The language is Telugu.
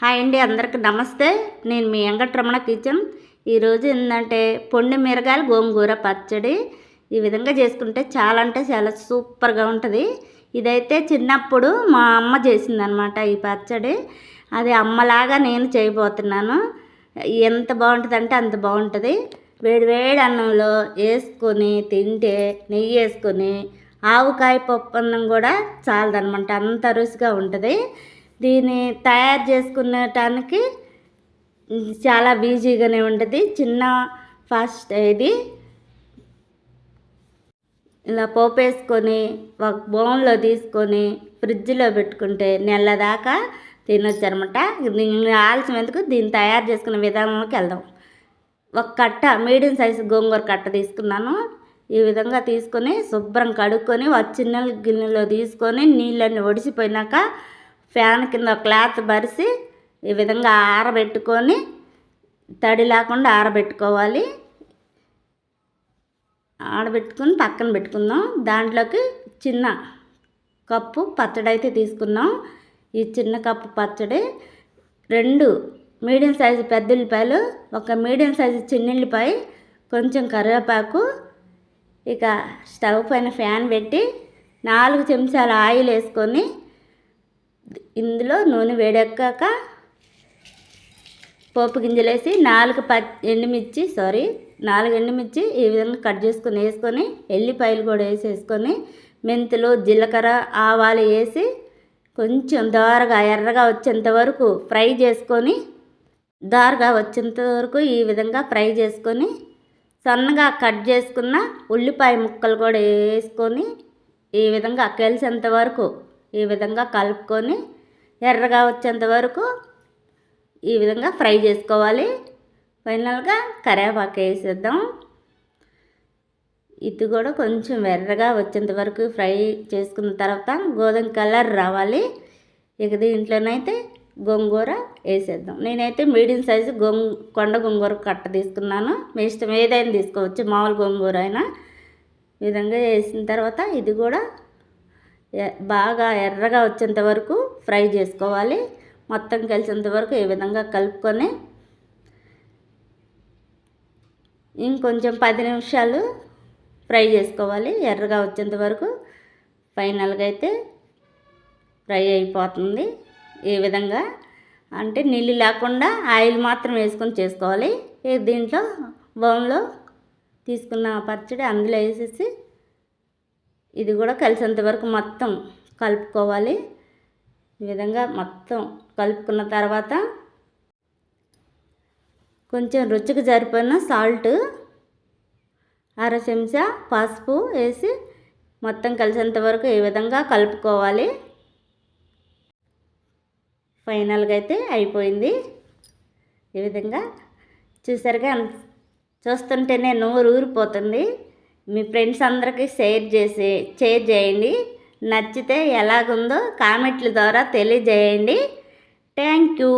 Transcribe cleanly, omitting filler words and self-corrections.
హాయ్ అండి, అందరికి నమస్తే. నేను మీ వెంకటరమణ కిచెన్. ఈరోజు ఏంటంటే పొండి మిరగాయలు గోంగూర పచ్చడి. ఈ విధంగా చేసుకుంటే చాలా అంటే చాలా సూపర్గా ఉంటుంది. ఇదైతే చిన్నప్పుడు మా అమ్మ చేసిందనమాట ఈ పచ్చడి. అది అమ్మలాగా నేను చేయబోతున్నాను. ఎంత బాగుంటుంది అంటే అంత బాగుంటుంది. వేడి వేడి అన్నంలో వేసుకొని తింటే, నెయ్యి వేసుకొని ఆవకాయ పప్పు అన్నం కూడా చాలదనమాట, అంత రుచిగా ఉంటుంది. దీన్ని తయారు చేసుకునేటానికి చాలా ఈజీగానే ఉంటుంది. చిన్న ఫాస్ట్ ఇది ఇలా పోపు వేసుకొని ఒక బౌన్లో తీసుకొని ఫ్రిడ్జ్లో పెట్టుకుంటే నెల దాకా తినొచ్చు అనమాట. దీన్ని ఆలస్యం ఎందుకు, దీన్ని తయారు చేసుకునే విధానంలోకి వెళ్దాం. ఒక కట్ట మీడియం సైజు గోంగూర కట్ట తీసుకున్నాను. ఈ విధంగా తీసుకొని శుభ్రం కడుక్కొని ఒక చిన్న గిన్నెలో తీసుకొని నీళ్ళన్నీ ఒడిసిపోయినాక ఫ్యాన్ కింద క్లాత్ పరిచి ఈ విధంగా ఆరబెట్టుకొని తడి లేకుండా ఆరబెట్టుకోవాలి. ఆరబెట్టుకొని పక్కన పెట్టుకుందాం. దాంట్లోకి చిన్న కప్పు పచ్చడి అయితే తీసుకున్నాం. ఈ చిన్న కప్పు పచ్చడి 2 మీడియం సైజు పెద్ద ఉల్లిపాయలు, ఒక మీడియం సైజు చిన్నుల్లిపాయ, కొంచెం కరివేపాకు. ఇక స్టవ్ పైన ఫ్యాన్ పెట్టి 4 చెంచాల ఆయిల్ వేసుకొని ఇందులో నూనె వేడెక్కాక పోపు గింజలు వేసి 4 ఎండుమిర్చి ఈ విధంగా కట్ చేసుకొని వేసుకొని ఎల్లిపాయలు కూడా వేసేసుకొని మెంతులు, జీలకర్ర, ఆవాలు వేసి కొంచెం దోరగా ఎర్రగా వచ్చేంత వరకు ఫ్రై చేసుకొని ఈ విధంగా ఫ్రై చేసుకొని సన్నగా కట్ చేసుకున్న ఉల్లిపాయ ముక్కలు కూడా వేసుకొని ఈ విధంగా కలిసేంత వరకు ఈ విధంగా కలుపుకొని ఎర్రగా వచ్చేంత వరకు ఈ విధంగా ఫ్రై చేసుకోవాలి. ఫైనల్గా కరివేపాకు వేసేద్దాం. ఇది కూడా కొంచెం ఎర్రగా వచ్చేంత వరకు ఫ్రై చేసుకున్న తర్వాత గోధుమ కలర్ రావాలి. ఇక దీంట్లోనైతే గోంగూర వేసేద్దాం. నేనైతే మీడియం సైజు కొండ గోంగూర కట్ట తీసుకున్నాను. మీ ఇష్టం ఏదైనా తీసుకోవచ్చు, మామూలు గోంగూర అయినా. ఈ విధంగా వేసిన తర్వాత ఇది కూడా బాగా ఎర్రగా వచ్చేంత వరకు ఫ్రై చేసుకోవాలి. మొత్తం కలిసేంత వరకు ఈ విధంగా కలుపుకొని ఇంకొంచెం 10 నిమిషాలు ఫ్రై చేసుకోవాలి, ఎర్రగా వచ్చేంత వరకు. ఫైనల్గా అయితే ఫ్రై అయిపోతుంది. ఈ విధంగా అంటే నీళ్ళు లేకుండా ఆయిల్ మాత్రం వేసుకొని చేసుకోవాలి. దీంట్లో బౌన్లో తీసుకున్న పచ్చడి అందులో వేసేసి ఇది కూడా కలిసేంత వరకు మొత్తం కలుపుకోవాలి. ఈ విధంగా మొత్తం కలుపుకున్న తర్వాత కొంచెం రుచికి సరిపోయిన సాల్ట్, 1/2 చెంచా పసుపు వేసి మొత్తం కలిసేంత వరకు ఈ విధంగా కలుపుకోవాలి. ఫైనల్గా అయితే అయిపోయింది. ఈ విధంగా చూసారుగా, చూస్తుంటేనే నోరు ఊరిపోతుంది. మీ ఫ్రెండ్స్ అందరికీ షేర్ చేయండి. నచ్చితే ఎలాగుందో కామెంట్ల ద్వారా తెలియజేయండి. Thank you.